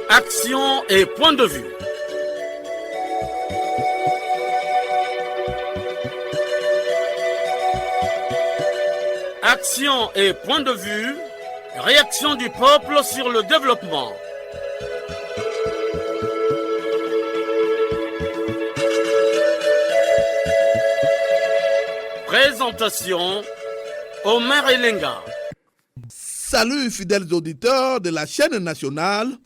Action et point de vue. Action et point de vue. Réaction du peuple sur le développement. Présentation, Omer Elenga. Salut fidèles auditeurs de la chaîne nationale.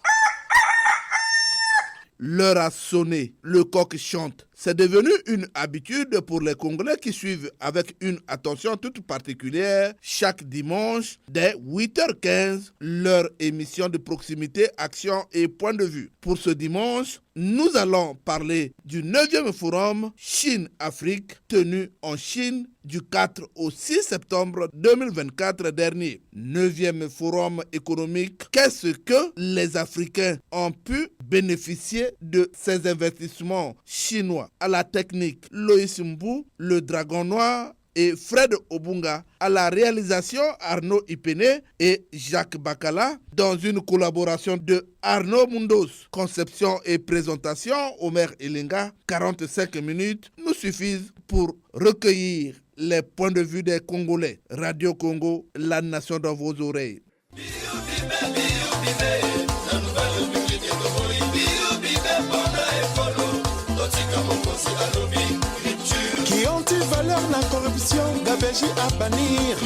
L'heure a sonné, le coq chante. C'est devenu une habitude pour les Congolais qui suivent avec une attention toute particulière chaque dimanche dès 8h15 leur émission de proximité, action et point de vue. Pour ce dimanche, nous allons parler du 9e forum Chine-Afrique tenu en Chine du 4 au 6 septembre 2024 dernier. 9e forum économique, qu'est-ce que les Africains ont pu bénéficier de ces investissements chinois? À la technique, Loïs Mbou, le Dragon Noir et Fred Obunga. À la réalisation, Arnaud Ipene et Jacques Bakala. Dans une collaboration de Arnaud Mundos. Conception et présentation, Omer Elenga. 45 minutes nous suffisent pour recueillir les points de vue des Congolais. Radio Congo, la nation dans vos oreilles. Qui anti-valeur la corruption, Gabéji à bannir.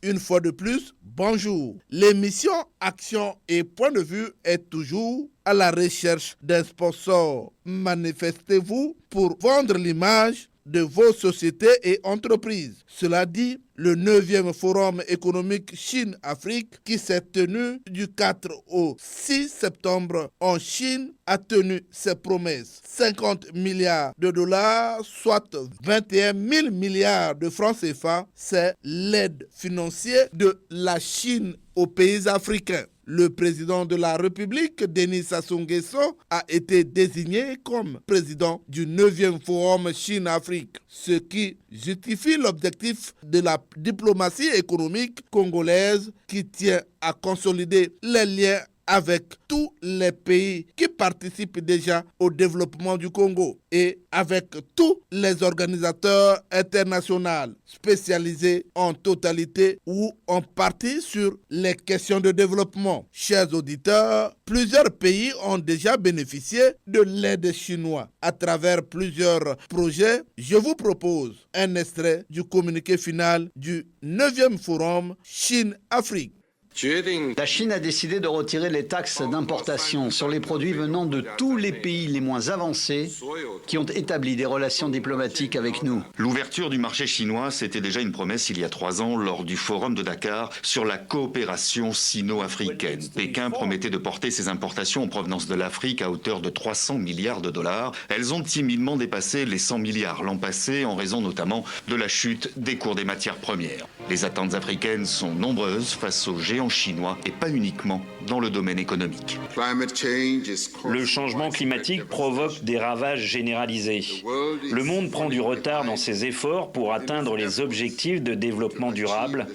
Une fois de plus, bonjour. L'émission Action et Point de Vue est toujours à la recherche d'un sponsor. Manifestez-vous pour vendre l'image de vos sociétés et entreprises. Cela dit, le 9e forum économique Chine-Afrique qui s'est tenu du 4 au 6 septembre en Chine a tenu ses promesses. 50 milliards de dollars, soit 21 000 milliards de francs CFA, c'est l'aide financière de la Chine aux pays africains. Le président de la République, Denis Sassou Nguesso, a été désigné comme président du 9e forum Chine-Afrique, ce qui justifie l'objectif de la diplomatie économique congolaise qui tient à consolider les liens avec tous les pays qui participent déjà au développement du Congo et avec tous les organisateurs internationaux spécialisés en totalité ou en partie sur les questions de développement. Chers auditeurs, plusieurs pays ont déjà bénéficié de l'aide chinoise à travers plusieurs projets. Je vous propose un extrait du communiqué final du 9e forum Chine-Afrique. La Chine a décidé de retirer les taxes d'importation sur les produits venant de tous les pays les moins avancés qui ont établi des relations diplomatiques avec nous. L'ouverture du marché chinois, c'était déjà une promesse il y a 3 ans lors du forum de Dakar sur la coopération sino-africaine. Pékin promettait de porter ses importations en provenance de l'Afrique à hauteur de 300 milliards de dollars. Elles ont timidement dépassé les 100 milliards l'an passé en raison notamment de la chute des cours des matières premières. Les attentes africaines sont nombreuses face aux géants chinois et pas uniquement dans le domaine économique. Le changement climatique provoque des ravages généralisés. Le monde prend du retard dans ses efforts pour atteindre les objectifs de développement durable.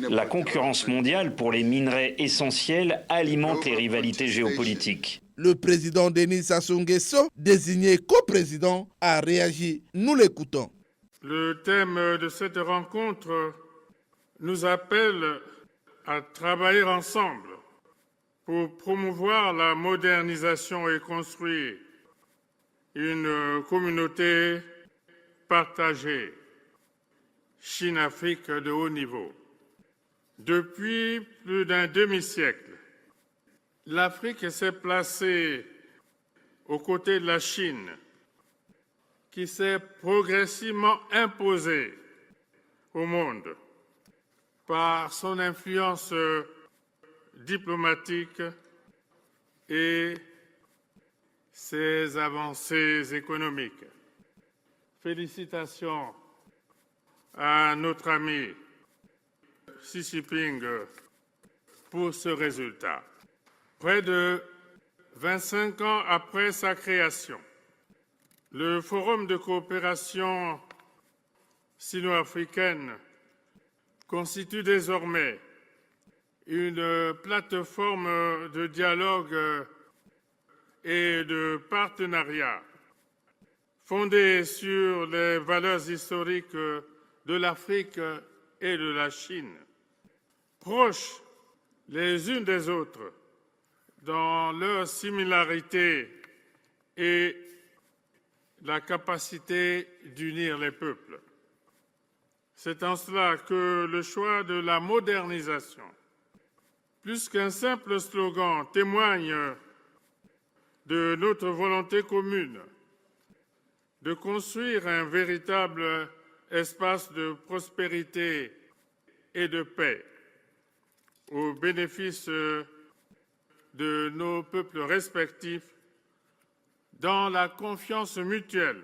La concurrence mondiale pour les minerais essentiels alimente les rivalités géopolitiques. Le président Denis Sassou Nguesso, désigné coprésident, a réagi. Nous l'écoutons. Le thème de cette rencontre nous appelle à travailler ensemble pour promouvoir la modernisation et construire une communauté partagée, Chine-Afrique de haut niveau. Depuis plus d'un demi-siècle, l'Afrique s'est placée aux côtés de la Chine, qui s'est progressivement imposée au monde par son influence diplomatique et ses avancées économiques. Félicitations à notre ami Xi Jinping pour ce résultat. Près de 25 ans après sa création, le Forum de coopération sino-africaine constitue désormais une plateforme de dialogue et de partenariat fondés sur les valeurs historiques de l'Afrique et de la Chine, proches les unes des autres dans leur similarité et la capacité d'unir les peuples. C'est en cela que le choix de la modernisation, plus qu'un simple slogan, témoigne de notre volonté commune de construire un véritable espace de prospérité et de paix au bénéfice de nos peuples respectifs dans la confiance mutuelle,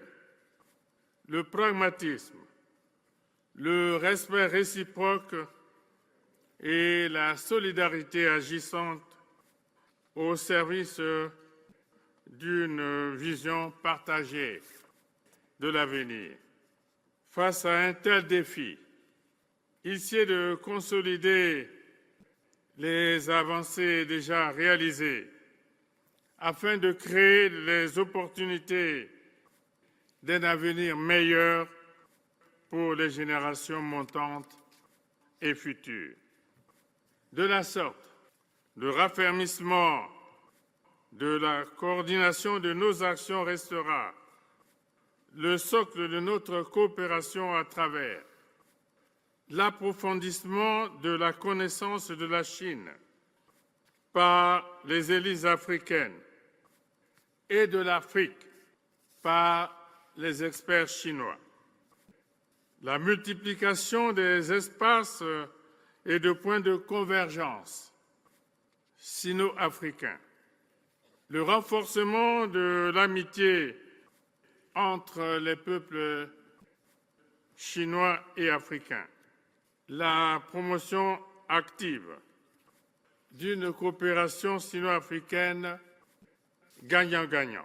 le pragmatisme, le respect réciproque et la solidarité agissante au service d'une vision partagée de l'avenir. Face à un tel défi, il sied de consolider les avancées déjà réalisées afin de créer les opportunités d'un avenir meilleur pour les générations montantes et futures. De la sorte, le raffermissement de la coordination de nos actions restera le socle de notre coopération à travers l'approfondissement de la connaissance de la Chine par les élites africaines et de l'Afrique par les experts chinois. La multiplication des espaces et de points de convergence sino-africains, le renforcement de l'amitié entre les peuples chinois et africains, la promotion active d'une coopération sino-africaine gagnant-gagnant.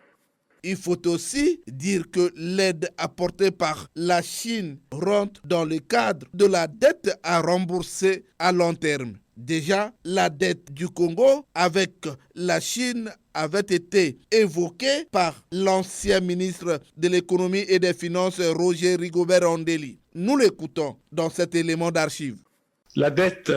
Il faut aussi dire que l'aide apportée par la Chine rentre dans le cadre de la dette à rembourser à long terme. Déjà, la dette du Congo avec la Chine avait été évoquée par l'ancien ministre de l'économie et des finances, Roger Rigobert Andeli. Nous l'écoutons dans cet élément d'archive. La dette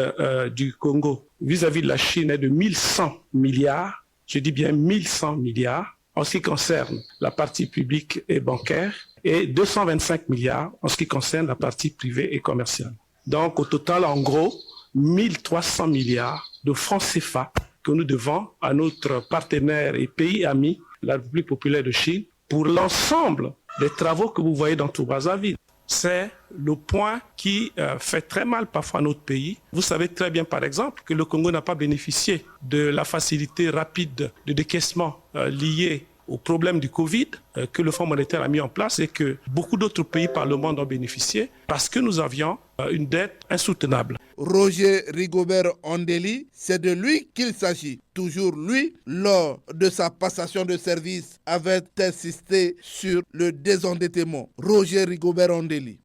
du Congo vis-à-vis de la Chine est de 1100 milliards, je dis bien 1100 milliards, en ce qui concerne la partie publique et bancaire, et 225 milliards en ce qui concerne la partie privée et commerciale. Donc au total, en gros, 1300 milliards de francs CFA que nous devons à notre partenaire et pays ami, la République populaire de Chine, pour l'ensemble des travaux que vous voyez dans tout Brazzaville. C'est le point qui fait très mal parfois à notre pays. Vous savez très bien, par exemple, que le Congo n'a pas bénéficié de la facilité rapide de décaissement liée au problème du Covid que le Fonds monétaire a mis en place et que beaucoup d'autres pays par le monde ont bénéficié parce que nous avions une dette insoutenable. Roger Rigobert Andeli, c'est de lui qu'il s'agit. Toujours lui, lors de sa passation de service, avait insisté sur le désendettement. Roger Rigobert Andeli.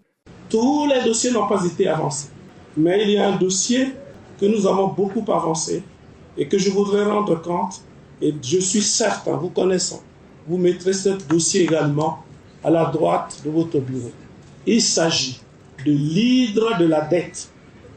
Tous les dossiers n'ont pas été avancés, mais il y a un dossier que nous avons beaucoup avancé et que je voudrais rendre compte, et je suis certain, vous connaissant, vous mettrez ce dossier également à la droite de votre bureau. Il s'agit de l'hydre de la dette.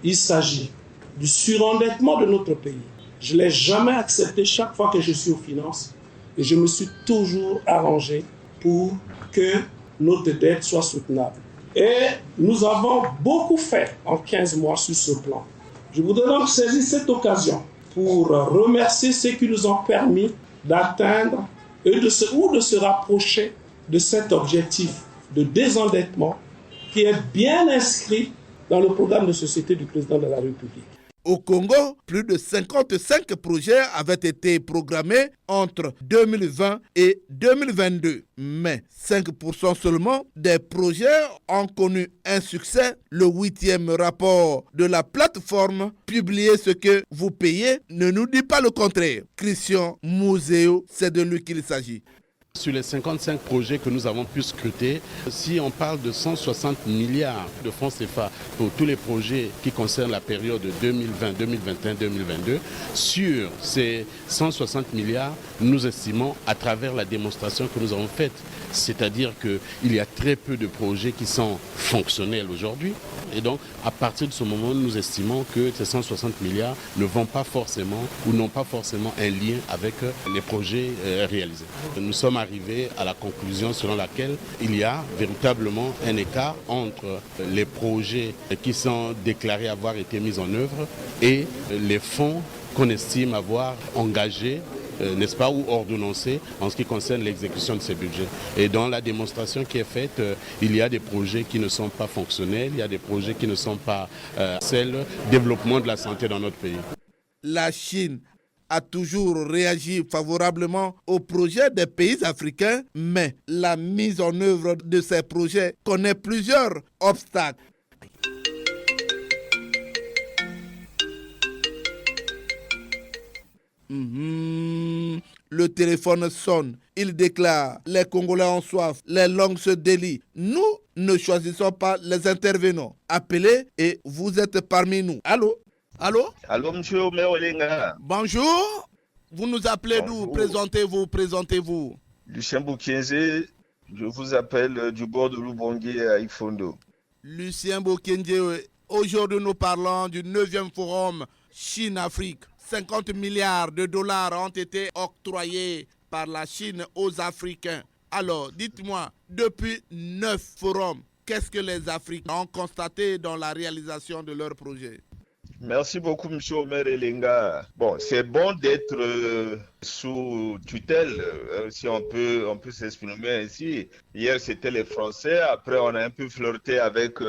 Il s'agit du surendettement de notre pays. Je ne l'ai jamais accepté chaque fois que je suis aux finances et je me suis toujours arrangé pour que notre dette soit soutenable. Et nous avons beaucoup fait en 15 mois sur ce plan. Je voudrais donc saisir cette occasion pour remercier ceux qui nous ont permis d'atteindre et de se rapprocher de cet objectif de désendettement qui est bien inscrit dans le programme de société du président de la République. Au Congo, plus de 55 projets avaient été programmés entre 2020 et 2022. Mais 5% seulement des projets ont connu un succès. Le 8e rapport de la plateforme publié ce que vous payez ne nous dit pas le contraire. Christian Mouzéo, c'est de lui qu'il s'agit. Sur les 55 projets que nous avons pu scruter, si on parle de 160 milliards de francs CFA pour tous les projets qui concernent la période 2020, 2021, 2022, sur ces 160 milliards, nous estimons à travers la démonstration que nous avons faite, c'est-à-dire qu'il y a très peu de projets qui sont fonctionnels aujourd'hui. Et donc, à partir de ce moment, nous estimons que ces 160 milliards ne vont pas forcément ou n'ont pas forcément un lien avec les projets réalisés. Nous sommes arrivés à la conclusion selon laquelle il y a véritablement un écart entre les projets qui sont déclarés avoir été mis en œuvre et les fonds qu'on estime avoir engagés, n'est-ce pas, ou ordonnancés en ce qui concerne l'exécution de ces budgets. Et dans la démonstration qui est faite, il y a des projets qui ne sont pas fonctionnels, il y a des projets qui ne sont pas celles développement de la santé dans notre pays. La Chine a toujours réagi favorablement aux projets des pays africains, mais la mise en œuvre de ces projets connaît plusieurs obstacles. Le téléphone sonne. Il déclare: les Congolais ont soif, les langues se délient. Nous ne choisissons pas les intervenants. Appelez et vous êtes parmi nous. Allô? Allô? Allô, monsieur Omer Olenga. Bonjour. Vous nous appelez d'où? Présentez-vous. Lucien Boukenze, je vous appelle du bord de Lubongi à Ifondo. Lucien Boukenze, aujourd'hui nous parlons du 9e forum Chine-Afrique. 50 milliards de dollars ont été octroyés par la Chine aux Africains. Alors, dites-moi, depuis 9 forums, qu'est-ce que les Africains ont constaté dans la réalisation de leurs projets? Merci beaucoup, M. Omer Elenga. Bon, c'est bon d'être sous tutelle, si on peut s'exprimer ainsi. Hier, c'était les Français. Après, on a un peu flirté avec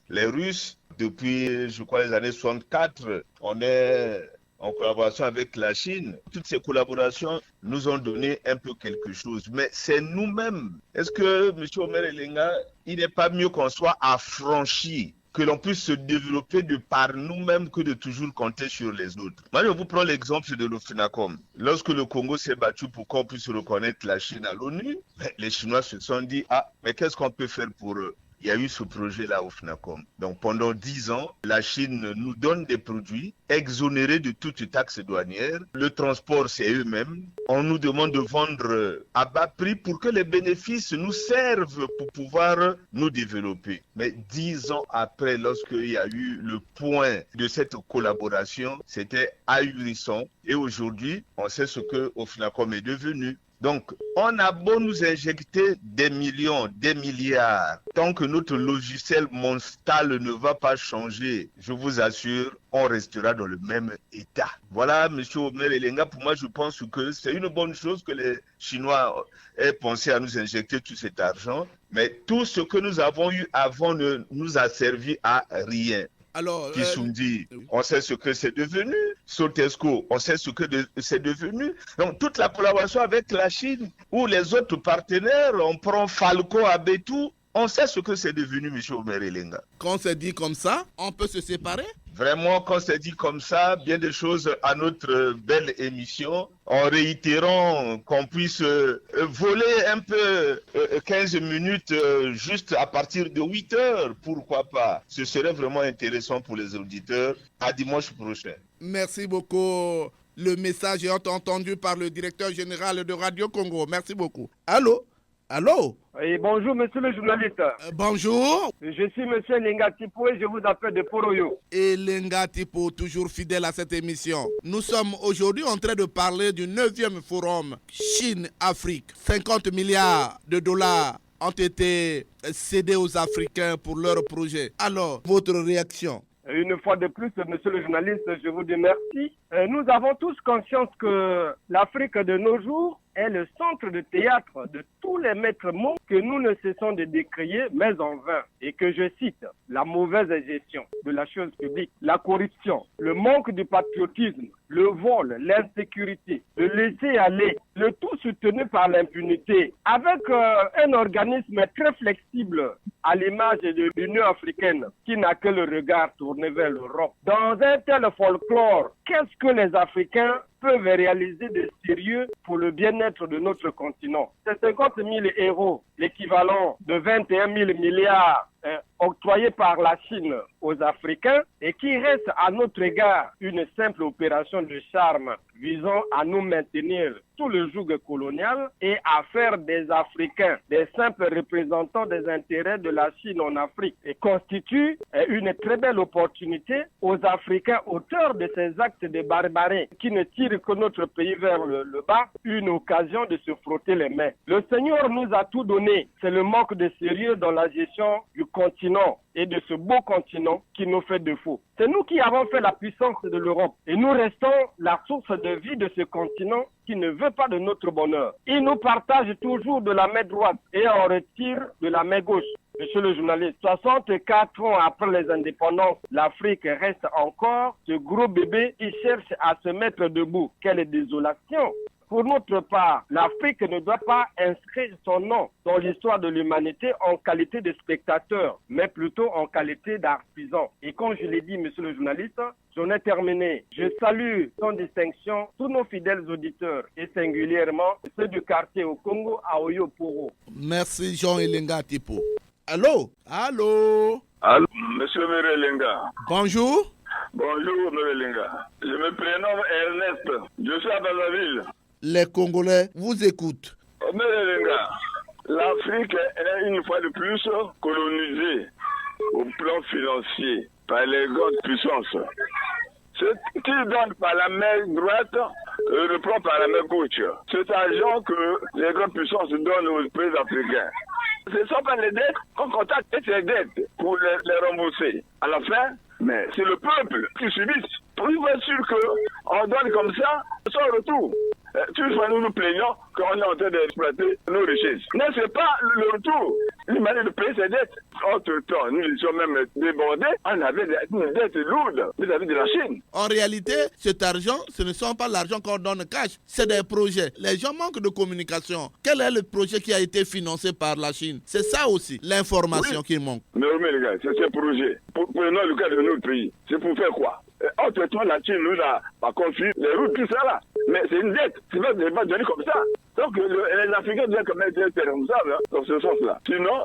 les Russes. Depuis, je crois, les années 64, on est en collaboration avec la Chine. Toutes ces collaborations nous ont donné un peu quelque chose. Mais c'est nous-mêmes. Est-ce que, M. Omer Elenga, il n'est pas mieux qu'on soit affranchi, que l'on puisse se développer de par nous-mêmes que de toujours compter sur les autres? Moi, je vous prends l'exemple de l'OFNACOM. Lorsque le Congo s'est battu pour qu'on puisse reconnaître la Chine à l'ONU, les Chinois se sont dit: ah, mais qu'est-ce qu'on peut faire pour eux? Il y a eu ce projet-là au FNACOM. Donc pendant 10 ans, la Chine nous donne des produits exonérés de toute taxe douanière. Le transport, c'est eux-mêmes. On nous demande de vendre à bas prix pour que les bénéfices nous servent pour pouvoir nous développer. Mais 10 ans après, lorsqu'il y a eu le point de cette collaboration, c'était ahurissant. Et aujourd'hui, on sait ce que OFNACOM est devenu. Donc, on a beau nous injecter des millions, des milliards, tant que notre logiciel monstral ne va pas changer, je vous assure, on restera dans le même état. Voilà, M. Omer Elenga, pour moi, je pense que c'est une bonne chose que les Chinois aient pensé à nous injecter tout cet argent, mais tout ce que nous avons eu avant ne nous a servi à rien. Alors, Kissundi, on sait ce que c'est devenu. Sotesco, on sait ce que c'est devenu. Donc, toute la collaboration avec la Chine ou les autres partenaires, on prend Falco, Abetou, on sait ce que c'est devenu, M. Omer Elenga. Quand c'est dit comme ça, on peut se séparer? Vraiment, quand c'est dit comme ça, bien des choses à notre belle émission, en réitérant qu'on puisse voler un peu 15 minutes juste à partir de 8 heures, pourquoi pas? Ce serait vraiment intéressant pour les auditeurs. À dimanche prochain. Merci beaucoup. Le message est entendu par le directeur général de Radio Congo. Merci beaucoup. Allô? Allô? Oui, bonjour, monsieur le journaliste. Bonjour. Je suis monsieur Lenga Tipo et je vous appelle de Poroyo. Et Lenga Tipo, toujours fidèle à cette émission. Nous sommes aujourd'hui en train de parler du 9e forum Chine-Afrique. 50 milliards de dollars ont été cédés aux Africains pour leurs projets. Alors, votre réaction? Une fois de plus, monsieur le journaliste, je vous dis merci. Nous avons tous conscience que l'Afrique de nos jours est le centre de théâtre de tous les maîtres mots que nous ne cessons de décrier, mais en vain. Et que je cite: la mauvaise gestion de la chose publique, la corruption, le manque de patriotisme, le vol, l'insécurité, le laisser-aller, le tout soutenu par l'impunité, avec un organisme très flexible à l'image de l'Union africaine qui n'a que le regard tourné vers l'Europe. Dans un tel folklore, qu'est-ce que les Africains peuvent réaliser de sérieux pour le bien-être de notre continent? C'est 50 000 euros, l'équivalent de 21 000 milliards octroyés par la Chine aux Africains et qui reste à notre égard une simple opération de charme visant à nous maintenir sous le joug colonial et à faire des Africains des simples représentants des intérêts de la Chine en Afrique et constitue une très belle opportunité aux Africains auteurs de ces actes de barbarie qui ne tirent que notre pays vers le bas, une occasion de se frotter les mains. Le Seigneur nous a tout donné, c'est le manque de sérieux dans la gestion du continent et de ce beau continent qui nous fait défaut. C'est nous qui avons fait la puissance de l'Europe et nous restons la source de vie de ce continent qui ne veut pas de notre bonheur. Il nous partage toujours de la main droite et en retire de la main gauche. Monsieur le journaliste, 64 ans après les indépendances, l'Afrique reste encore ce gros bébé qui cherche à se mettre debout. Quelle désolation! Pour notre part, l'Afrique ne doit pas inscrire son nom dans l'histoire de l'humanité en qualité de spectateur, mais plutôt en qualité d'artisan. Et comme je l'ai dit, monsieur le journaliste, j'en ai terminé. Je salue sans distinction tous nos fidèles auditeurs et singulièrement ceux du quartier au Congo à Oyoporo. Merci Jean Elenga Tipo. Allô? Allô? Allô, monsieur Merelenga. Bonjour. Bonjour, Merelenga. Je me prénomme Ernest. Je suis à Brazzaville. Les Congolais vous écoutent. Merelenga, l'Afrique est une fois de plus colonisée au plan financier par les grandes puissances. Ce qui donne par la main droite reprend par la main gauche. Cet argent que les grandes puissances donnent aux pays africains. Ce ne sont pas les dettes qu'on contacte ces dettes pour les rembourser. À la fin, mais c'est le peuple qui subit. Pour être sûr qu'on donne comme ça, sans retour. Toujours nous nous plaignons qu'on est en train d'exploiter nos richesses. Mais ce n'est pas le retour. Une manière de payer ses dettes. Entre-temps, nous étions même débordés. On avait une dette lourde vis-à-vis de la Chine. En réalité, cet argent, ce ne sont pas l'argent qu'on donne cash. C'est des projets. Les gens manquent de communication. Quel est le projet qui a été financé par la Chine? C'est ça aussi, l'information qui manque. Mais les gars, c'est ce projet. Prenons le cas de notre pays. C'est pour faire quoi? Entre-temps, la Chine nous a confié les routes, tout ça là. Mais c'est une dette. C'est pas donné comme ça. Donc les Africains doivent quand même être responsables dans ce sens-là. Sinon,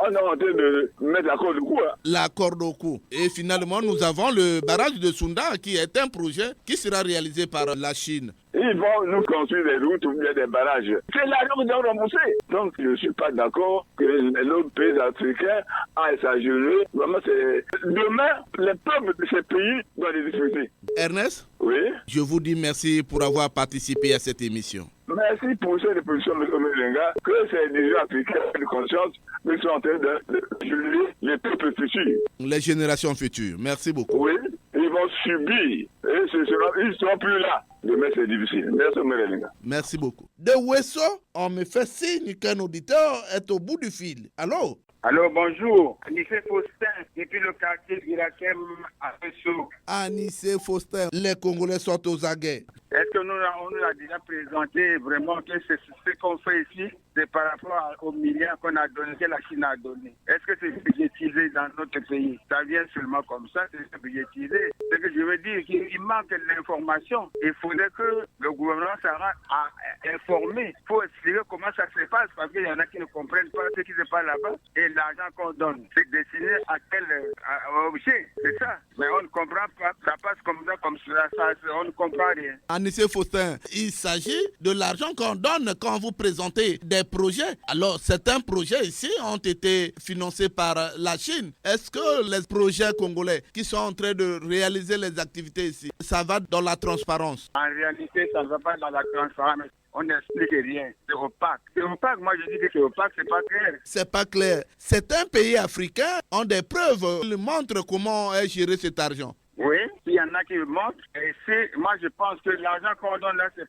on est en train de mettre la corde au cou. La corde au cou. Et finalement, nous avons le barrage de Sunda qui est un projet qui sera réalisé par la Chine. Ils vont nous construire des routes ou bien des barrages. C'est l'argent qu'ils doivent rembourser. Donc je ne suis pas d'accord que les autres pays africains aillent s'agenouiller. Vraiment, c'est demain, les peuples de ces pays doivent les difficultés. Ernest? Oui? Je vous dis merci pour avoir participé à cette émission. Merci pour cette position, M. Melenga, que ces dirigeants africains de conscience nous sont en train de juger les peuples futurs. Les générations futures. Merci beaucoup. Oui, ils vont subir et ils ne seront plus là. Demain, c'est difficile. Merci, Melenga. Merci beaucoup. De Wesso, on me fait signe qu'un auditeur est au bout du fil. Allô? Allô, bonjour. Anissé Faustin, depuis le quartier d'Irakem à Wesso. Anissé Faustin, les Congolais sont aux aguets. Est-ce que on nous a déjà présenté vraiment que c'est ce qu'on fait ici, c'est par rapport aux milliards qu'on a donné, que la Chine a donné. Est-ce que c'est budgétisé dans notre pays? Ça vient seulement comme ça, c'est budgétisé. Ce que je veux dire, qu'il manque de l'information. Il faudrait que le gouvernement s'arrête à informer. Il faut expliquer comment ça se passe, parce qu'il y en a qui ne comprennent pas ce qui se passe là-bas. Et l'argent qu'on donne, c'est destiné à quel objet? C'est ça. Mais on ne comprend pas. Ça passe comme ça, on ne comprend rien. Anissé Faustin, il s'agit de l'argent qu'on donne quand vous présentez des projets. Alors, certains projets ici ont été financés par la Chine. Est-ce que les projets congolais qui sont en train de réaliser les activités ici, ça va dans la transparence? En réalité, ça ne va pas dans la transparence. On n'explique rien. C'est opaque. C'est opaque. Moi, je dis que c'est opaque, c'est pas clair. C'est pas clair. Certains pays africains ont des preuves. Ils montrent comment est géré cet argent. Oui, il y en a qui le montrent. Et moi, je pense que l'argent qu'on donne là, c'est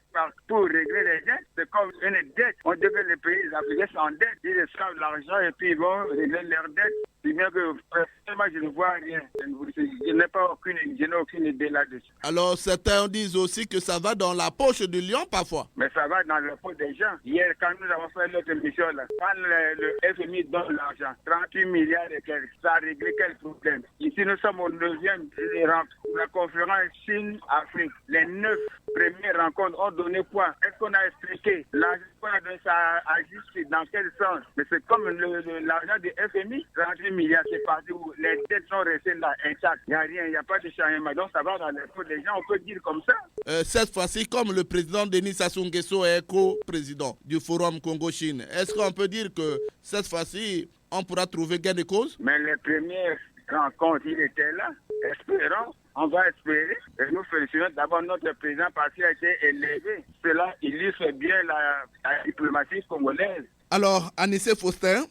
pour régler les dettes. C'est comme une dette. On dit que les pays africains sont en dette. Ils reçoivent l'argent et puis ils vont régler leurs dettes. Si bien que personnellement, je ne vois rien. Je n'ai aucune idée là-dessus. Alors, certains disent aussi que ça va dans la poche du lion parfois. Mais ça va dans la poche des gens. Hier, quand nous avons fait notre émission, là, quand le FMI donne l'argent, 38 milliards et quelques, ça a réglé quel problème? Ici, nous sommes au 9e rang. La conférence Chine-Afrique, les 9 premières rencontres ont donné quoi? Est-ce qu'on a expliqué l'argent qu'on a donné, ça agit dans quel sens? Mais c'est comme l'argent du FMI, 38 milliards, c'est parti où les dettes sont restées là, intactes. Il n'y a rien, il n'y a pas de changement. Donc ça va dans les poches des gens, on peut dire comme ça. Cette fois-ci, comme le président Denis Sassou Nguesso est co-président du Forum Congo-Chine, est-ce qu'on peut dire que cette fois-ci, on pourra trouver gain de cause? Mais les premières rencontres, il était là. Espérons. On va espérer et nous félicitons d'abord notre président parce qu'il a été élevé. Cela illustre bien la diplomatie congolaise. Alors, Anissé Faustin,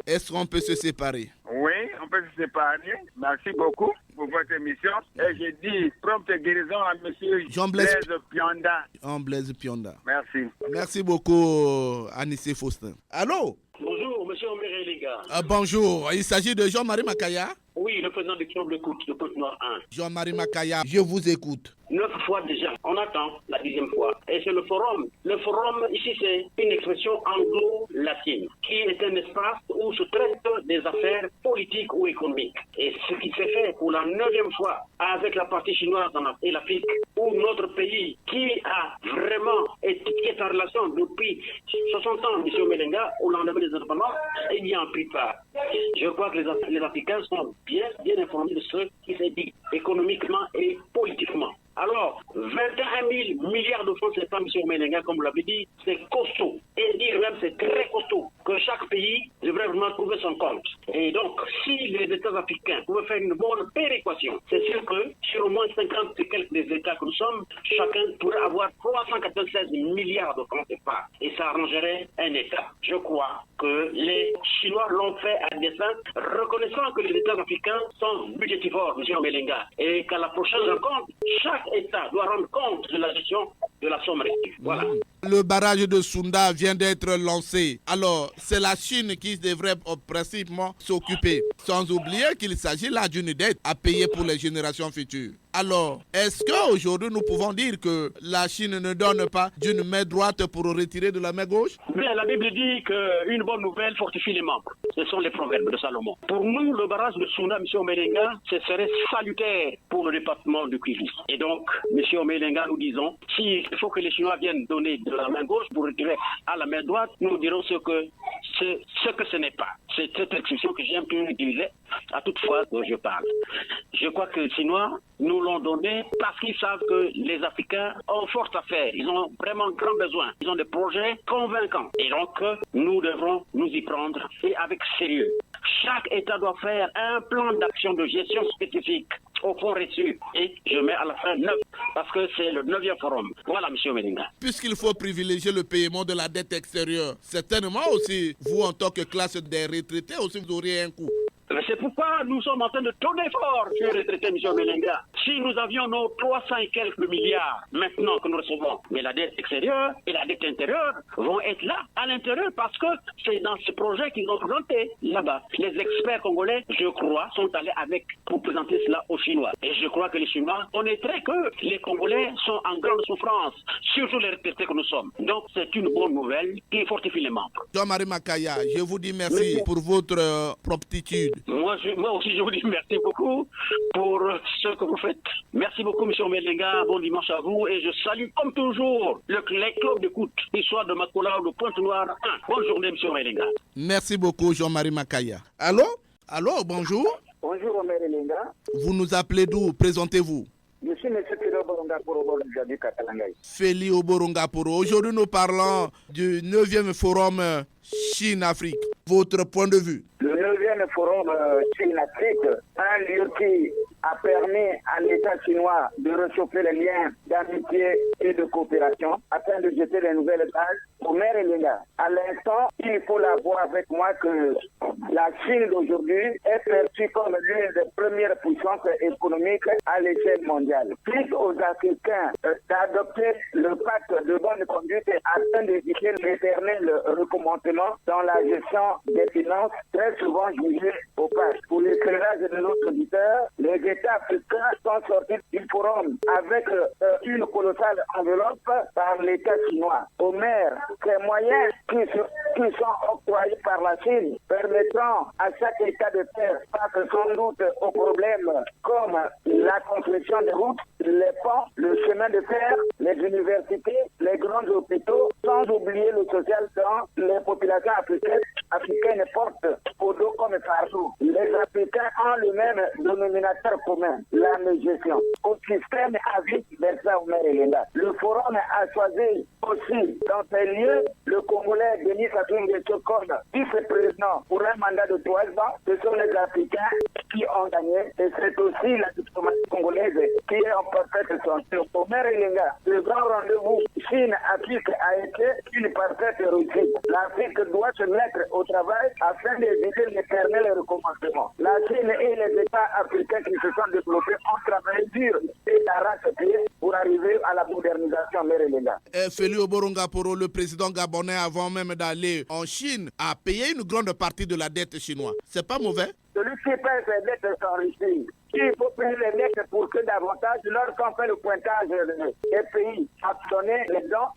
est-ce qu'on peut se séparer? Oui, on peut se séparer. Merci beaucoup pour votre émission. Et je dis prompte guérison à M. Jean-Blaise Pionda. Jean-Blaise Pionda. Merci. Merci beaucoup, Anissé Faustin. Allô? Bonjour, M. Omer Elenga. Bonjour, il s'agit de Jean-Marie Makaya? Oui, le président du club de Côte Noire 1. Jean-Marie Makaya, je vous écoute. 9 fois déjà, on attend la 10e fois. Et c'est le forum. Le forum, ici, c'est une expression anglo-latine, qui est un espace où se traitent des affaires politiques ou économiques. Et ce qui s'est fait pour la 9e fois avec la partie chinoise et l'Afrique, où notre pays, qui a vraiment qui est en relation depuis 60 ans, M. Melenga, au lendemain des indépendances, il n'y en pris pas. Je crois que les Africains sont bien informés de ce qui s'est dit économiquement et politiquement. Alors, 21 000 milliards de francs CFA, M. Melenga, comme vous l'avez dit, c'est costaud. Et dire même c'est très costaud que chaque pays devrait vraiment trouver son compte. Et donc, si les États africains pouvaient faire une bonne péréquation, c'est sûr que sur au moins 50 et quelques des États que nous sommes, chacun pourrait avoir 396 milliards de francs CFA. Et ça arrangerait un État. Je crois que les Chinois l'ont fait à dessein, reconnaissant que les États africains sont budgétivores, M. Melenga, et qu'à la prochaine rencontre, chaque État doit rendre compte de la gestion de la somme reçue. Voilà. Le barrage de Sunda vient d'être lancé. Alors, c'est la Chine qui devrait principalement s'occuper. Sans oublier qu'il s'agit là d'une dette à payer pour les générations futures. Alors, est-ce qu'aujourd'hui nous pouvons dire que la Chine ne donne pas d'une main droite pour retirer de la main gauche? Bien, la Bible dit qu'une bonne nouvelle fortifie les membres. Ce sont les proverbes de Salomon. Pour nous, le barrage de Sunda, M. Omelenga, ce serait salutaire pour le département du Kivu. Et donc, M. Omelenga, nous disons, s'il faut que les Chinois viennent donner de la main gauche pour retirer à la main droite, nous dirons ce que ce n'est pas. C'est cette expression que j'aime plus utiliser à toute fois que je parle. Je crois que les Chinois nous l'ont donné parce qu'ils savent que les Africains ont fort à faire. Ils ont vraiment grand besoin. Ils ont des projets convaincants. Et donc, nous devrons nous y prendre et avec sérieux. Chaque État doit faire un plan d'action de gestion spécifique au fonds reçu. Et je mets à la fin 9 parce que c'est le 9e forum. Voilà, M. Melenga. Puisqu'il faut privilégier le paiement de la dette extérieure, certainement aussi, vous en tant que classe des retraités, aussi vous auriez un coup. C'est pourquoi nous sommes en train de tourner fort sur les retraités, M. Melenga. Si nous avions nos 300 et quelques milliards maintenant que nous recevons, mais la dette extérieure et la dette intérieure vont être là, à l'intérieur, parce que c'est dans ce projet qu'ils ont présenté là-bas. Les experts congolais, je crois, sont allés pour présenter cela aux Chinois. Et je crois que les Chinois connaîtraient que les Congolais sont en grande souffrance, surtout les retraités que nous sommes. Donc c'est une bonne nouvelle qui fortifie les membres. Jean-Marie Makaya, je vous dis merci pour votre promptitude. Moi aussi, je vous dis merci beaucoup pour ce que vous faites. Merci beaucoup, M. Melenga. Bon dimanche à vous. Et je salue, comme toujours, les clubs d'écoute, l'histoire de Makola ou de Pointe-Noire 1. Bonne journée, M. Melenga. Merci beaucoup, Jean-Marie Makaya. Allô? Allô, bonjour. Bonjour, Omer Elenga. Vous nous appelez d'où? Présentez-vous. Je suis M. Feli Oborongaporo du Katalangay. Feli Oborongaporo. Aujourd'hui, nous parlons du 9e forum Chine-Afrique. Votre point de vue? Le 9e forum Chine-Afrique, un lieu qui a permis à l'État chinois de réchauffer les liens d'amitié et de coopération afin de jeter les nouvelles bases Omer Elenga, à l'instant, il faut la voir avec moi que la Chine d'aujourd'hui est perçue comme l'une des premières puissances économiques à l'échelle mondiale. Plus aux Africains d'adopter le pacte de bonne conduite afin d'éviter l'éternel recommencement dans la gestion des finances, très souvent jugées opaques. Pour l'éclairage de notre auditeur, les États africains sont sortis du forum avec une colossale enveloppe par l'État chinois. Omer, ces moyens qui sont octroyés par la Chine permettront à chaque État de faire face sans doute aux problèmes comme la construction des routes, les ponts, le chemin de fer, les universités, les grands hôpitaux, sans oublier le social dans les populations africaines portent au dos comme partout. Les Africains ont le même dénominateur commun, la gestion. Au système avis Versa Omer Elenga. Le forum a choisi aussi dans ces lieux le Congolais Denis Sassou Nguesso comme vice-président pour un mandat de 3 ans. Ce sont les Africains qui ont gagné et c'est aussi la diplomatie congolaise qui est en parfaite santé. Omer Elenga, le grand rendez-vous Chine-Afrique a été une parfaite réussite. L'Afrique doit se mettre au travail afin d'éviter l'éternel recommencement. La Chine et les États africains qui se sont développés ont travaillé dur et d'arrache-pied pour arriver à la modernisation. Félix Oborongaporo, le président gabonais, avant même d'aller en Chine, a payé une grande partie de la dette chinoise. C'est pas mauvais? Celui qui paye ses dettes s'enrichit. Il faut payer les dettes pour que davantage, lorsqu'on fait le pointage des pays abandonnés, les dons,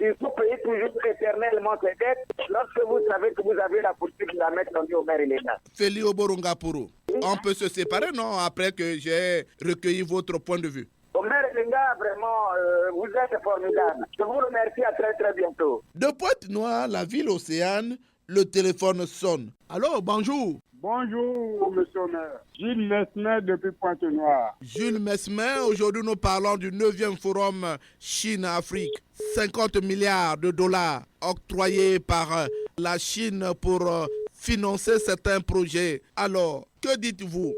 il faut payer toujours éternellement ces dettes lorsque vous savez que vous avez la politique de la mettre en Omer Elenga. Félix Oborongaporo, on peut se séparer, non, après que j'ai recueilli votre point de vue? Omer Elenga, vraiment, vous êtes formidable. Je vous remercie, à très très bientôt. De Pointe-Noire, la ville océane, le téléphone sonne. Allô, bonjour. Bonjour, monsieur le maire. Jules Mesmer depuis Pointe-Noire. Jules Mesmer, aujourd'hui nous parlons du 9e forum Chine-Afrique. 50 milliards de dollars octroyés par la Chine pour financer certains projets. Alors, que dites-vous?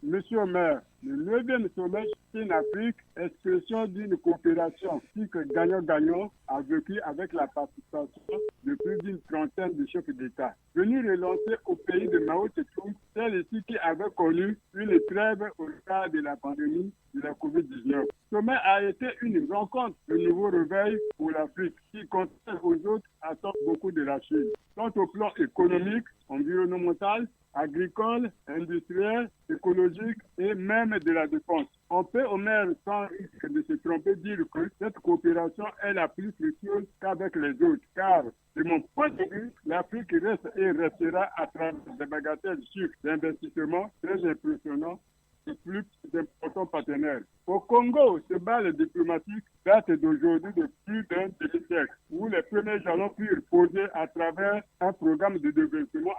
Monsieur le maire, le 9e sommet Chine-Afrique, expression d'une coopération qui que gagnant-gagnant a vécu avec la participation de plus d'une trentaine de chefs d'État. Venu relancer au pays de Mao Tse-tung, celle-ci qui avait connu une trêve au cas de la pandémie de la COVID-19. Le sommet a été une rencontre de nouveau réveil pour l'Afrique qui contraire aux autres attend beaucoup de la Chine, tant au plan économique, environnemental, agricole, industriel, écologique et même de la défense. On peut au maire, sans risque de se tromper, dire que cette coopération est la plus fructueuse qu'avec les autres, car de mon point de vue, l'Afrique reste et restera à travers des bagatelles chiffres d'investissement très impressionnants et plus d'importants partenaires. Au Congo, ce bal diplomatique date d'aujourd'hui de plus d'un demi-siècle, où les premiers jalons furent posés à travers un programme de développement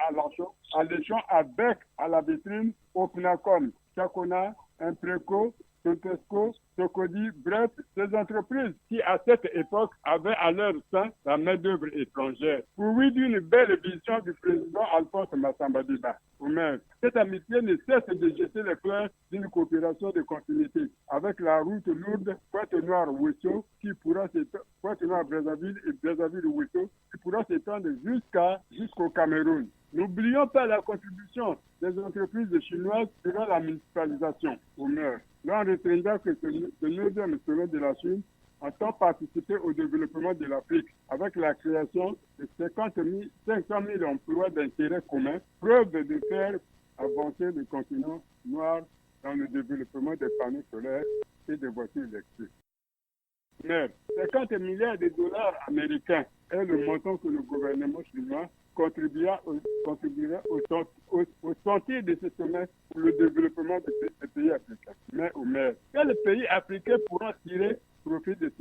alléchant avec à la vitrine Opnacom, Chakona, Impreco, Tontesco, Socodi, bref, ces entreprises qui, à cette époque, avaient à leur sein la main-d'œuvre étrangère. Pourvu d'une belle vision du président Alphonse Massamba-Diba. Cette amitié ne cesse de jeter les fleurs d'une coopération de continuité avec la route lourde Pointe-Noire-Ouesso qui pourra s'étendre, Pointe-Noire-Brazzaville et Brazzaville-Ouesso qui pourra s'étendre jusqu'au Cameroun. N'oublions pas la contribution des entreprises chinoises durant la municipalisation. L'on retiendra que ce 9e sommet de la Chine entend participer au développement de l'Afrique avec la création de 500 000 emplois d'intérêt commun, preuve de faire avancer le continent noir dans le développement des panneaux solaires et des voitures électriques. Mais 50 milliards de dollars américains est le montant que le gouvernement chinois contribuera au sentier de ce sommet pour le développement des pays africains. Mais quels pays africains pourront tirer profit de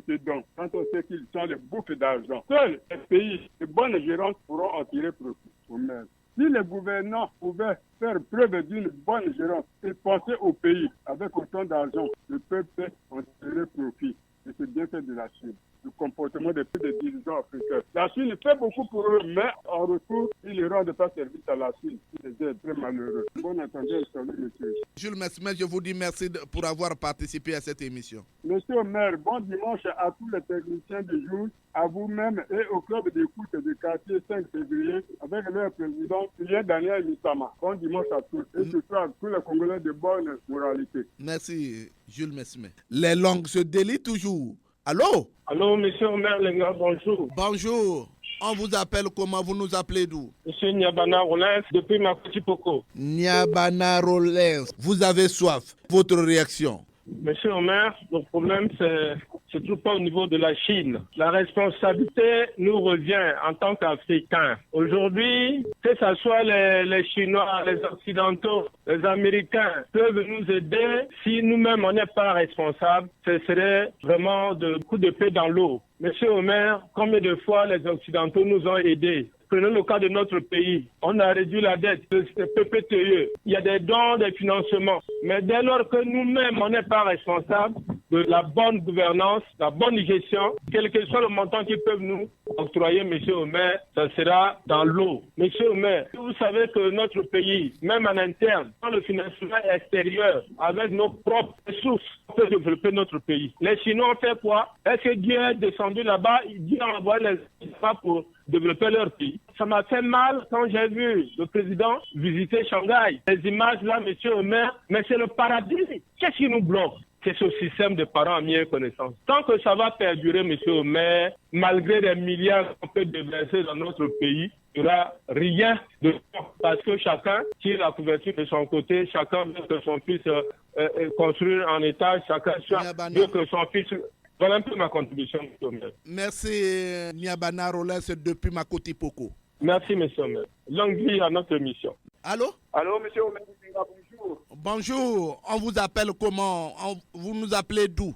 ces dons quand on sait qu'ils sont les bouffes d'argent? Seuls les pays de bonne gérance pourront en tirer profit. Si les gouvernants pouvaient faire preuve d'une bonne gérance et penser au pays avec autant d'argent, le peuple en tirerait profit. de ce bienfait de la Chine, le comportement des dirigeants africains. La Chine fait beaucoup pour eux, mais en retour, ils ne rendent pas service à la Chine. C'est très malheureux. Bon entendeur, salut monsieur. Jules Mesmer, je vous dis merci pour avoir participé à cette émission. Monsieur le maire, bon dimanche à tous les techniciens du jour, à vous-même et au club d'écoute du quartier 5 février avec leur président, Pierre Daniel Missama. Bon dimanche à tous et surtout à tous les Congolais de bonne moralité. Merci, Jules Mesmer. Les langues se délient toujours. Allô? Allô, monsieur le maire Lenga, bonjour. Bonjour. On vous appelle comment? Vous nous appelez d'où? Monsieur Niabana Rollins, depuis Makoti Poko. Niabana Rollins, vous avez soif. Votre réaction? Monsieur le maire, le problème, se trouve pas au niveau de la Chine. La responsabilité nous revient en tant qu'Africains. Aujourd'hui, que ce soit les Chinois, les Occidentaux, les Américains peuvent nous aider. Si nous-mêmes, on n'est pas responsables, ce serait vraiment de coups de paix dans l'eau. Monsieur le maire, combien de fois les Occidentaux nous ont aidés? Prenons le cas de notre pays. On a réduit la dette, le PPTE. Il y a des dons, des financements. Mais dès lors que nous-mêmes, on n'est pas responsables de la bonne gouvernance, la bonne gestion, quel que soit le montant qu'ils peuvent nous octroyer, monsieur le maire, ça sera dans l'eau. Monsieur le maire, vous savez que notre pays, même en interne, dans le financement extérieur, avec nos propres ressources, on peut développer notre pays. Les Chinois ont fait quoi? Est-ce que Dieu est descendu là-bas? Dieu a envoyé les pas pour développer leur pays. Ça m'a fait mal quand j'ai vu le président visiter Shanghai. Les images là, monsieur le maire, mais c'est le paradis. Qu'est-ce qui nous bloque? C'est ce système de parents à mieux connaissance. Tant que ça va perdurer, monsieur le maire, malgré les milliards qu'on peut déverser dans notre pays, il n'y aura rien de bon. Parce que chacun tire la couverture de son côté, chacun veut que son fils construise en étage, chacun veut que son fils... Voilà un peu ma contribution, monsieur le maire. Merci, Niabana Rollins, depuis Makoti Poko. Merci, monsieur le maire. Longue vie à notre émission. Allô? Allô, monsieur le maire, bonjour. Bonjour, on vous appelle comment? Vous nous appelez d'où?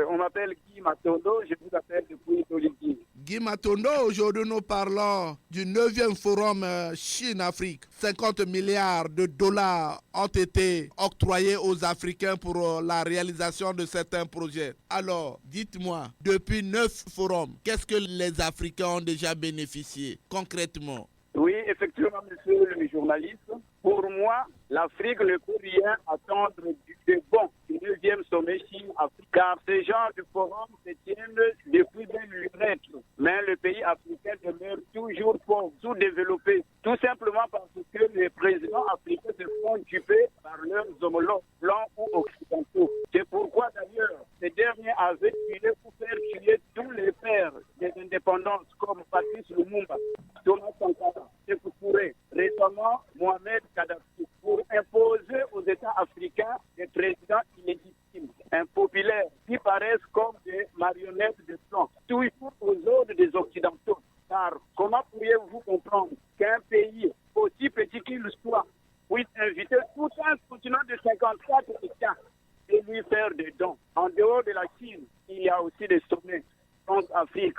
On m'appelle Guy Matondo, je vous appelle depuis Toliki. Guy Matondo, aujourd'hui nous parlons du 9e forum Chine-Afrique. 50 milliards de dollars ont été octroyés aux Africains pour la réalisation de certains projets. Alors, dites-moi, depuis 9 forums, qu'est-ce que les Africains ont déjà bénéficié concrètement? Oui, effectivement, monsieur le journaliste. Pour moi, l'Afrique ne peut rien attendre du bon du 9e sommet Chine-Afrique. Car ces genres de forums se tiennent depuis belle lurette. Mais le pays africain demeure toujours pauvre, sous-développé. Tout simplement parce que les présidents africains se font duper par leurs homologues blancs ou occidentaux. C'est pourquoi d'ailleurs, ces derniers avaient tué pour faire tuer tous les pères des indépendances comme Patrice Lumumba, Thomas Sankara, Sékou Touré, récemment Mohamed Kadhafi, pour imposer aux États africains des présidents illégitimes, impopulaires, qui paraissent comme des marionnettes de plomb, toujours aux ordres des Occidentaux. Car comment pourriez-vous comprendre qu'un pays, aussi petit qu'il soit, puisse inviter tout un continent de 54 États et lui faire des dons? En dehors de la Chine, il y a aussi des sommets. France-Afrique,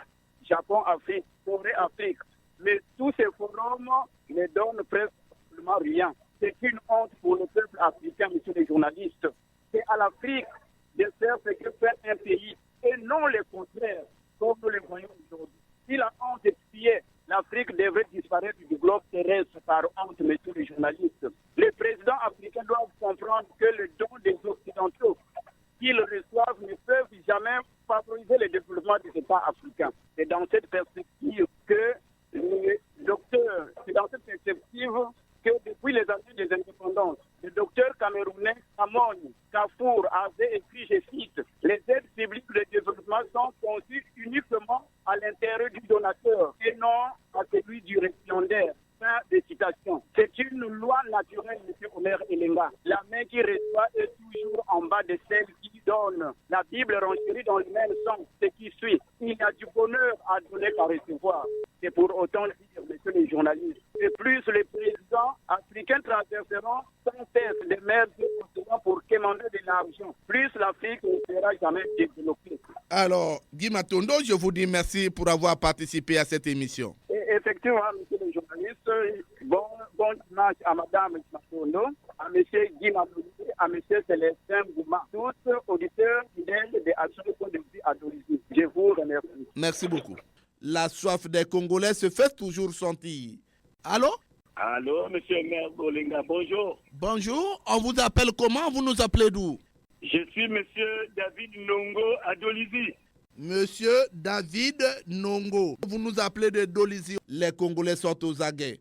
Japon-Afrique, Corée-Afrique. Mais tous ces forums ne donnent presque rien. C'est une honte pour le peuple africain, monsieur les journalistes. C'est à l'Afrique de faire ce que fait un pays et non le contraire, comme nous le voyons aujourd'hui. Si la honte expirait, l'Afrique devrait disparaître du globe terrestre par honte, monsieur les journalistes. Les présidents africains doivent comprendre que le don des Occidentaux qu'ils reçoivent ne peuvent jamais favoriser le développement des États africains. C'est dans cette perspective que les docteurs, c'est dans cette perspective que depuis les années des indépendances, le docteur camerounais Amon Kafour avait écrit, je cite, les aides publiques de développement sont conçues uniquement à l'intérêt du donateur et non à celui du récipiendaire. Fin de citation. C'est une loi naturelle, M. Omer Elenga. La main qui reçoit est toujours en bas de celle qui donne. La Bible renchérit dans le même sens ce qui suit. Il y a du bonheur à donner qu'à recevoir. C'est pour autant dire, messieurs les journalistes. Et plus les présidents africains traverseront sans cesse les mers du continent pour quémander de l'argent, plus l'Afrique ne sera jamais développée. Alors, Guy Matondo, je vous dis merci pour avoir participé à cette émission. Et effectivement, monsieur le journaliste, bon dimanche à madame Matondo, à M. Guy Mamoudi, à M. Célestin Gouma, tous auditeurs fidèles de Action et Point de Vue à d'origine. Je vous remercie. Merci beaucoup. La soif des Congolais se fait toujours sentir. Allô? Allô, monsieur le maire Bolinga, bonjour. Bonjour, on vous appelle comment? Vous nous appelez d'où? Je suis monsieur David Nongo à Dolisie. Monsieur David Nongo, vous nous appelez de Dolisie. Les Congolais sont aux aguets.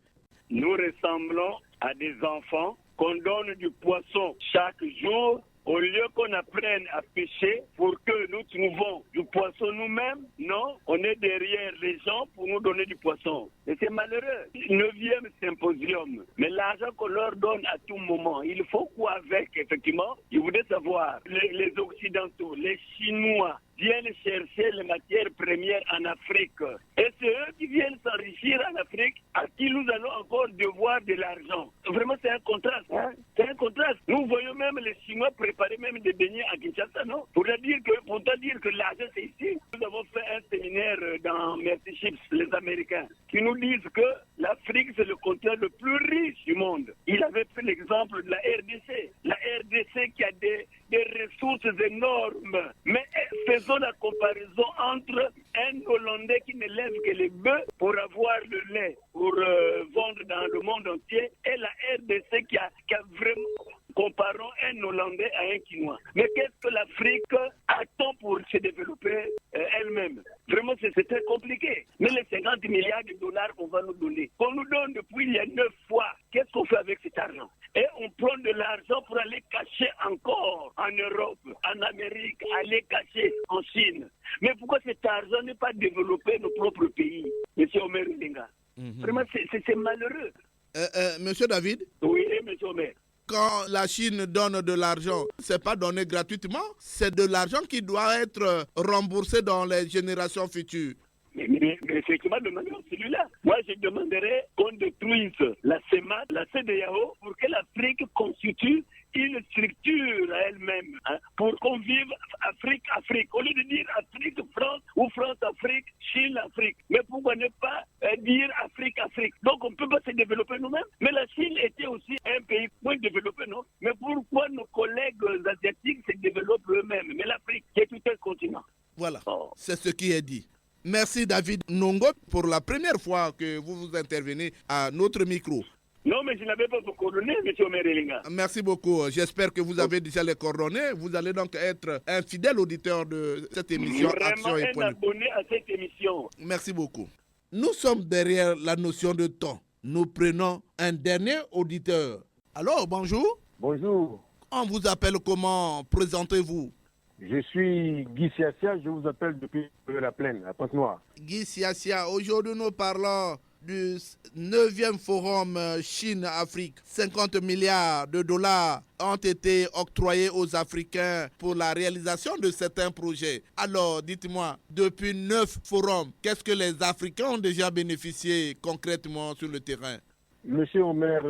Nous ressemblons à des enfants qu'on donne du poisson chaque jour. Au lieu qu'on apprenne à pêcher pour que nous trouvons du poisson nous-mêmes, non, on est derrière les gens pour nous donner du poisson. Et c'est malheureux. 9e symposium. Mais l'argent qu'on leur donne à tout moment, il faut quoi avec, effectivement? Je voudrais savoir, les Occidentaux, les Chinois, viennent chercher les matières premières en Afrique. Et c'est eux qui viennent s'enrichir en Afrique, à qui nous allons encore devoir de l'argent. Vraiment, c'est un contraste. Hein? C'est un contraste. Nous voyons même les Chinois préparer même des beignets à Kinshasa, non? Pourtant dire que l'argent, c'est ici. Nous avons fait un séminaire dans Mercy Chips, les Américains, qui nous disent que l'Afrique, c'est le continent le plus riche du monde. Il avait pris l'exemple de la RDC. La RDC qui a des ressources énormes. Mais faisons la comparaison entre un Hollandais qui ne lève que les bœufs pour avoir le lait, pour vendre dans le monde entier, et la RDC qui a vraiment... Comparons un Hollandais à un Chinois. Mais qu'est-ce que l'Afrique attend pour se développer elle-même? Vraiment, c'est très compliqué. Mais les 50 milliards de dollars qu'on va nous donner, qu'on nous donne depuis il y a 9 fois, qu'est-ce qu'on fait avec cet argent? Et on prend de l'argent pour aller cacher encore en Europe, en Amérique, aller cacher en Chine. Mais pourquoi cet argent n'est pas développé nos propres pays, M. Omer Linga? Vraiment, c'est malheureux. Monsieur David? Oui, M. Omer. Quand la Chine donne de l'argent, c'est pas donné gratuitement, c'est de l'argent qui doit être remboursé dans les générations futures. Mais effectivement, demandons celui-là. Moi, je demanderais qu'on détruise la CEMAC, la CEDEAO, pour que l'Afrique constitue une structure à elle-même, hein, pour qu'on vive Afrique. Au lieu de dire Afrique-France ou France-Afrique, Chine-Afrique. Mais pourquoi ne pas dire Afrique-Afrique? Donc on ne peut pas se développer nous-mêmes. Mais la Chine était aussi un pays moins développé, non? Mais pourquoi nos collègues asiatiques se développent eux-mêmes? Mais l'Afrique, c'est tout un continent. Voilà, c'est ce qui est dit. Merci David Nongo pour la première fois que vous intervenez à notre micro. Non, mais je n'avais pas vos coordonnées, M. Omerelinga. Merci beaucoup. J'espère que vous avez déjà les coordonnées. Vous allez donc être un fidèle auditeur de cette émission. Vraiment Action et Point. Abonné à cette émission. Merci beaucoup. Nous sommes derrière la notion de temps. Nous prenons un dernier auditeur. Alors, bonjour. Bonjour. On vous appelle comment? Présentez-vous. Je suis Guy Siassia, je vous appelle depuis la Plaine, à Pointe-Noire. Guy Siassia, aujourd'hui nous parlons du 9e forum Chine-Afrique. 50 milliards de dollars ont été octroyés aux Africains pour la réalisation de certains projets. Alors, dites-moi, depuis 9 forums, qu'est-ce que les Africains ont déjà bénéficié concrètement sur le terrain? Monsieur Omer,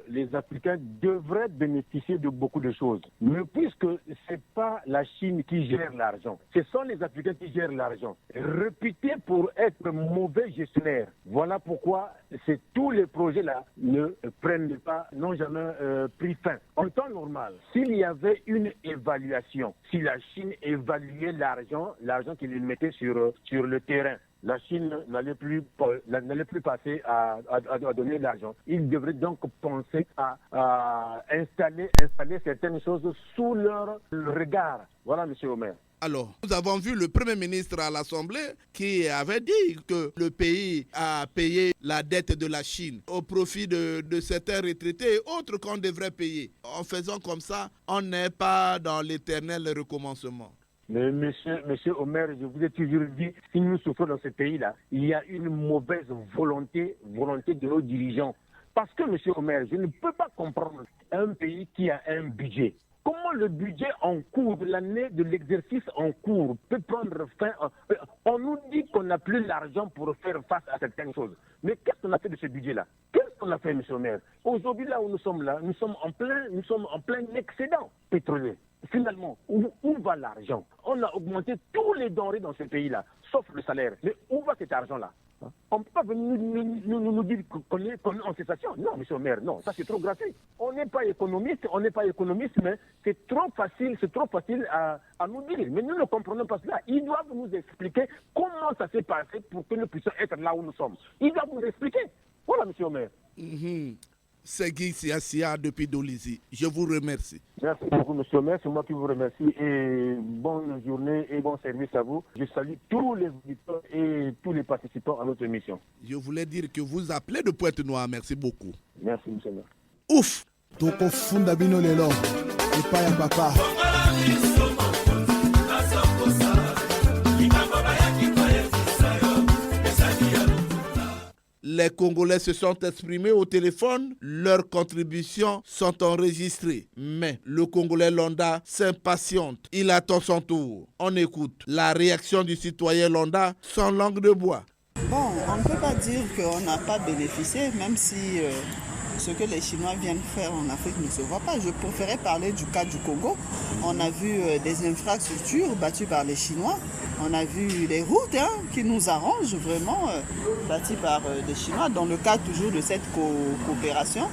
les Africains devraient bénéficier de beaucoup de choses. Mais puisque ce n'est pas la Chine qui gère l'argent, ce sont les Africains qui gèrent l'argent. Réputés pour être mauvais gestionnaires. Voilà pourquoi tous les projets-là n'ont jamais pris fin. En temps normal, s'il y avait une évaluation, si la Chine évaluait l'argent qu'il mettait sur le terrain, la Chine n'allait plus passer à donner de l'argent. Ils devraient donc penser à installer certaines choses sous leur regard. Voilà, M. Omer. Alors, nous avons vu le Premier ministre à l'Assemblée qui avait dit que le pays a payé la dette de la Chine au profit de certains retraités et autres qu'on devrait payer. En faisant comme ça, on n'est pas dans l'éternel recommencement. Mais monsieur Omer, je vous ai toujours dit, si nous souffrons dans ce pays-là, il y a une mauvaise volonté de nos dirigeants. Parce que, monsieur Omer, je ne peux pas comprendre un pays qui a un budget. Comment le budget en cours, de l'année de l'exercice en cours, peut prendre fin? On nous dit qu'on n'a plus l'argent pour faire face à certaines choses. Mais qu'est-ce qu'on a fait de ce budget-là? Qu'est-ce qu'on a fait, monsieur Omer? Aujourd'hui, là où nous sommes en plein excédent pétrolier. Finalement, où va l'argent? On a augmenté tous les denrées dans ce pays-là, sauf le salaire. Mais où va cet argent-là? On ne peut pas venir nous dire qu'on est en cessation. Non, monsieur le maire, non, ça c'est trop gratuit. On n'est pas économiste, mais c'est trop facile à nous dire. Mais nous ne comprenons pas cela. Ils doivent nous expliquer comment ça s'est passé pour que nous puissions être là où nous sommes. Ils doivent nous expliquer. Voilà, monsieur le maire. C'est Guy Siasia depuis Dolisie. Je vous remercie. Merci beaucoup, monsieur le maire. C'est moi qui vous remercie. Et bonne journée et bon service à vous. Je salue tous les auditeurs et tous les participants à notre émission. Je voulais dire que vous appelez de Pointe-Noire. Merci beaucoup. Merci, monsieur le maire. Ouf! Toko funda bino lelo. Epa ya papa. Les Congolais se sont exprimés au téléphone, leurs contributions sont enregistrées. Mais le Congolais Londa s'impatiente, il attend son tour. On écoute la réaction du citoyen Londa sans langue de bois. Bon, on ne peut pas dire qu'on n'a pas bénéficié, même si ce que les Chinois viennent faire en Afrique ne se voit pas. Je préférais parler du cas du Congo. On a vu des infrastructures bâties par les Chinois. On a vu les routes qui nous arrangent vraiment, bâties par des Chinois, dans le cadre toujours de cette coopération.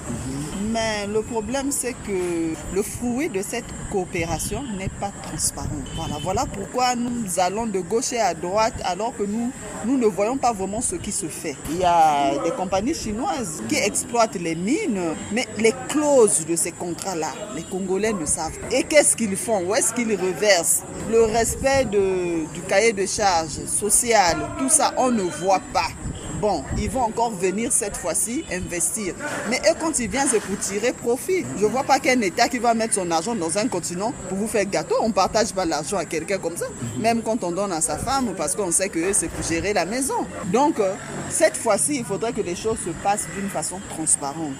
Mais le problème, c'est que le fruit de cette coopération n'est pas transparent. Voilà pourquoi nous allons de gauche et à droite, alors que nous ne voyons pas vraiment ce qui se fait. Il y a des compagnies chinoises qui exploitent les mines, mais les clauses de ces contrats-là, les Congolais ne savent pas. Et qu'est-ce qu'ils font? Où est-ce qu'ils reversent? Le respect du cahier de charges social, tout ça, on ne voit pas. Bon, ils vont encore venir cette fois-ci investir. Mais eux, quand ils viennent, c'est pour tirer profit. Je ne vois pas qu'un État qui va mettre son argent dans un continent pour vous faire gâteau. On ne partage pas l'argent à quelqu'un comme ça. Même quand on donne à sa femme, parce qu'on sait que c'est pour gérer la maison. Donc, cette fois-ci, il faudrait que les choses se passent d'une façon transparente.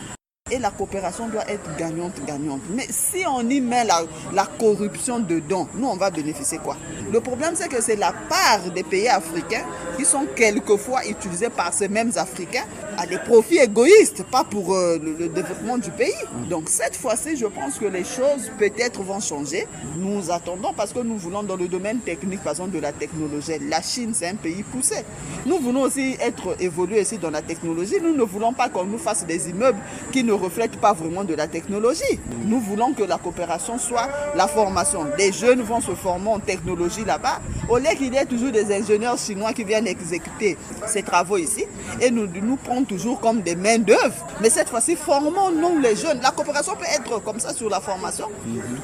Et la coopération doit être gagnante-gagnante. Mais si on y met la corruption dedans, nous, on va bénéficier quoi? Le problème, c'est que c'est la part des pays africains qui sont quelquefois utilisés par ces mêmes Africains à des profits égoïstes, pas pour le développement du pays. Donc cette fois-ci, je pense que les choses peut-être vont changer. Nous attendons parce que nous voulons dans le domaine technique, par exemple de la technologie. La Chine, c'est un pays poussé. Nous voulons aussi évoluer ici dans la technologie. Nous ne voulons pas qu'on nous fasse des immeubles qui ne reflètent pas vraiment de la technologie. Nous voulons que la coopération soit la formation. Les jeunes vont se former en technologie là-bas, au lieu qu'il y ait toujours des ingénieurs chinois qui viennent exécuter ces travaux ici et nous prendre toujours comme des mains d'œuvre. Mais cette fois-ci, formons-nous les jeunes. La coopération peut être comme ça sur la formation,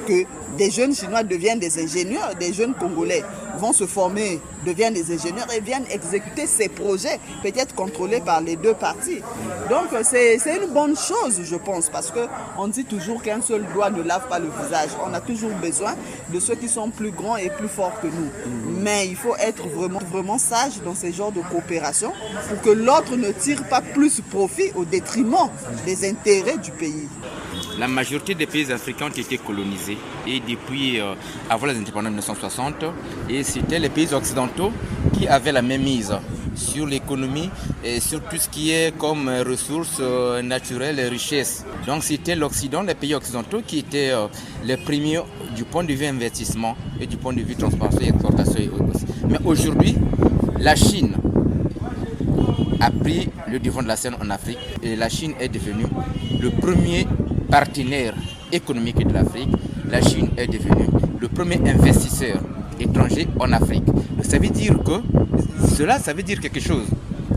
que des jeunes chinois deviennent des ingénieurs, des jeunes congolais vont se former, deviennent des ingénieurs et viennent exécuter ces projets, peut-être contrôlés par les deux parties. Donc c'est une bonne chose, je pense, parce qu'on dit toujours qu'un seul doigt ne lave pas le visage. On a toujours besoin de ceux qui sont plus grands et plus forts que nous. Mais il faut être vraiment sage dans ces genres de coopération pour que l'autre ne tire pas plus profit au détriment des intérêts du pays. La majorité des pays africains ont été colonisés et depuis avant les indépendances de 1960, et c'était les pays occidentaux qui avaient la même mise sur l'économie et sur tout ce qui est comme ressources naturelles et richesses. Donc c'était l'Occident, les pays occidentaux qui étaient les premiers du point de vue investissement et du point de vue transformation et exportation. Mais aujourd'hui, la Chine a pris le devant de la scène en Afrique et la Chine est devenue le premier partenaire économique de l'Afrique. La Chine est devenue le premier investisseur étranger en Afrique. Ça veut dire ça veut dire quelque chose.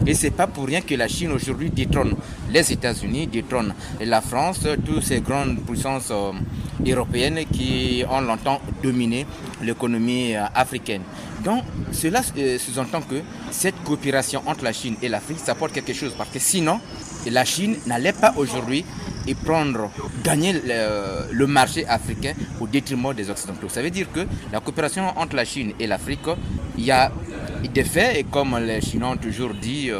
Et ce n'est pas pour rien que la Chine aujourd'hui détrône les États-Unis, détrône la France, toutes ces grandes puissances européennes qui ont longtemps dominé l'économie africaine. Donc cela sous-entend que cette coopération entre la Chine et l'Afrique, ça apporte quelque chose. Parce que sinon, la Chine n'allait pas aujourd'hui et gagner le marché africain au détriment des Occidentaux. Ça veut dire que la coopération entre la Chine et l'Afrique, il y a des faits, et comme les Chinois ont toujours dit,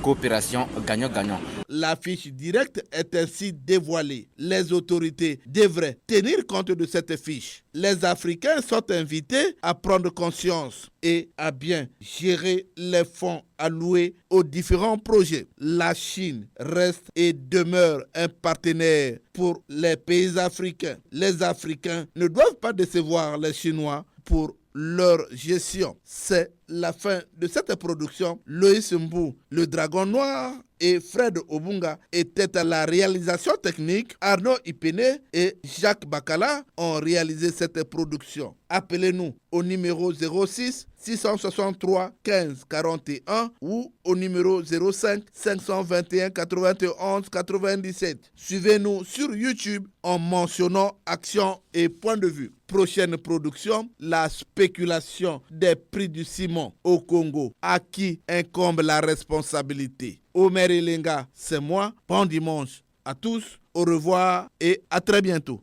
coopération gagnant-gagnant. La fiche directe est ainsi dévoilée. Les autorités devraient tenir compte de cette fiche. Les Africains sont invités à prendre conscience et à bien gérer les fonds alloués aux différents projets. La Chine reste et demeure un partenaire pour les pays africains. Les Africains ne doivent pas décevoir les Chinois pour leur gestion. C'est la fin de cette production, Loïs Mbou, le Dragon Noir et Fred Obunga étaient à la réalisation technique. Arnaud Ipene et Jacques Bakala ont réalisé cette production. Appelez-nous au numéro 06 663 15 41 ou au numéro 05 521 91 97. Suivez-nous sur YouTube en mentionnant Action et Point de Vue. Prochaine production, la spéculation des prix du ciment au Congo. À qui incombe la responsabilité? Omer Elenga, c'est moi. Bon dimanche à tous. Au revoir et à très bientôt.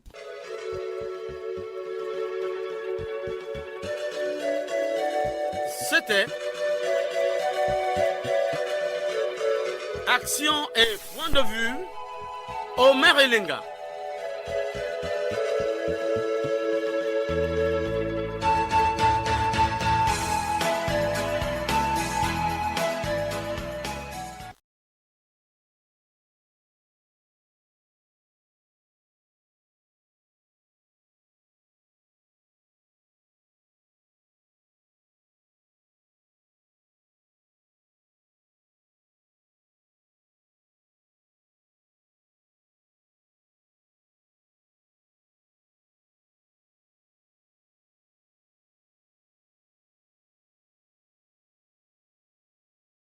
C'était Action et Point de Vue, Omer Elenga.